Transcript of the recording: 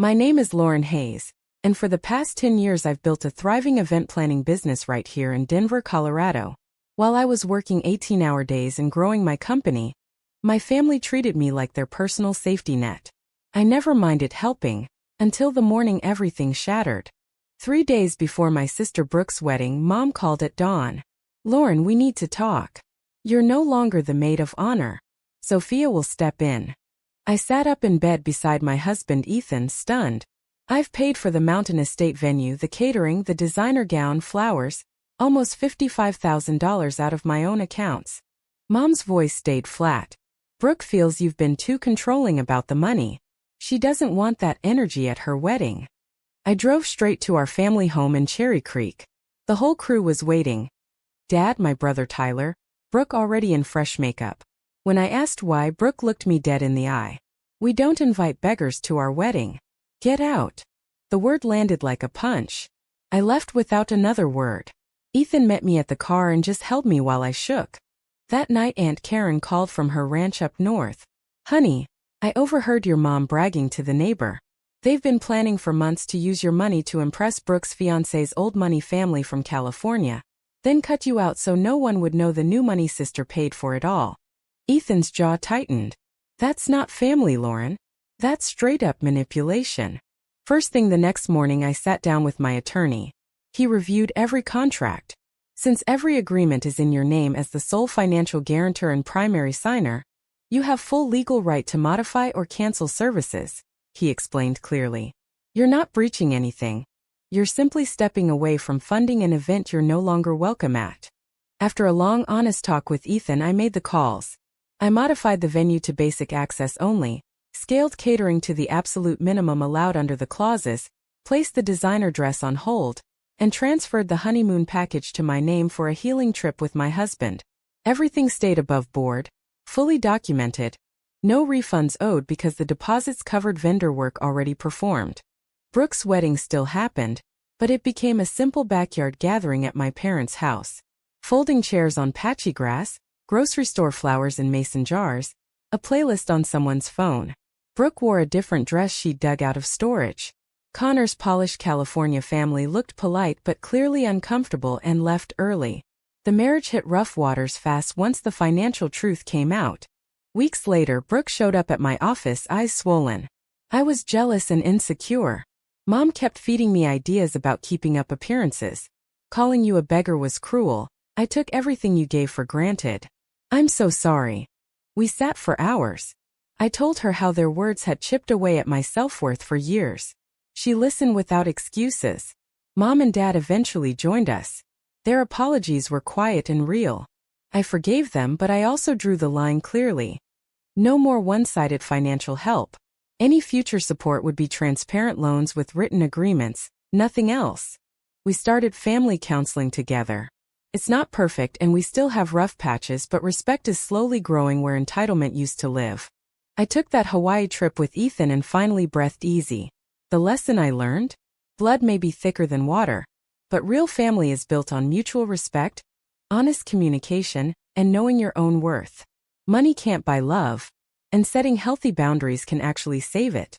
My name is Lauren Hayes, and for the past 10 years I've built a thriving event planning business right here in Denver, Colorado. While I was working 18-hour days and growing my company, my family treated me like their personal safety net. I never minded helping, until the morning everything shattered. 3 days before my sister Brooke's wedding, Mom called at dawn. "Lauren, we need to talk. You're no longer the maid of honor. Sophia will step in." I sat up in bed beside my husband Ethan, stunned. I've paid for the Mountain Estate venue, the catering, the designer gown, flowers, almost $55,000 out of my own accounts. Mom's voice stayed flat. "Brooke feels you've been too controlling about the money. She doesn't want that energy at her wedding." I drove straight to our family home in Cherry Creek. The whole crew was waiting. Dad, my brother Tyler, Brooke already in fresh makeup. When I asked why, Brooke looked me dead in the eye. "We don't invite beggars to our wedding. Get out." The word landed like a punch. I left without another word. Ethan met me at the car and just held me while I shook. That night Aunt Karen called from her ranch up north. "Honey, I overheard your mom bragging to the neighbor. They've been planning for months to use your money to impress Brooke's fiancé's old money family from California, then cut you out so no one would know the new money sister paid for it all." Ethan's jaw tightened. "That's not family, Lauren. That's straight-up manipulation." First thing the next morning I sat down with my attorney. He reviewed every contract. "Since every agreement is in your name as the sole financial guarantor and primary signer, you have full legal right to modify or cancel services," he explained clearly. "You're not breaching anything. You're simply stepping away from funding an event you're no longer welcome at." After a long, honest talk with Ethan, I made the calls. I modified the venue to basic access only, scaled catering to the absolute minimum allowed under the clauses, placed the designer dress on hold, and transferred the honeymoon package to my name for a healing trip with my husband. Everything stayed above board, fully documented. No refunds owed because the deposits covered vendor work already performed. Brooke's wedding still happened, but it became a simple backyard gathering at my parents' house. Folding chairs on patchy grass, grocery store flowers in mason jars, a playlist on someone's phone. Brooke wore a different dress she'd dug out of storage. Connor's polished California family looked polite but clearly uncomfortable and left early. The marriage hit rough waters fast once the financial truth came out. Weeks later, Brooke showed up at my office, eyes swollen. I was jealous and insecure. Mom kept feeding me ideas about keeping up appearances. "Calling you a beggar was cruel. I took everything you gave for granted. I'm so sorry." We sat for hours. I told her how their words had chipped away at my self-worth for years. She listened without excuses. Mom and Dad eventually joined us. Their apologies were quiet and real. I forgave them, but I also drew the line clearly. No more one-sided financial help. Any future support would be transparent loans with written agreements, nothing else. We started family counseling together. It's not perfect and we still have rough patches, but respect is slowly growing where entitlement used to live. I took that Hawaii trip with Ethan and finally breathed easy. The lesson I learned? Blood may be thicker than water, but real family is built on mutual respect, honest communication, and knowing your own worth. Money can't buy love, and setting healthy boundaries can actually save it.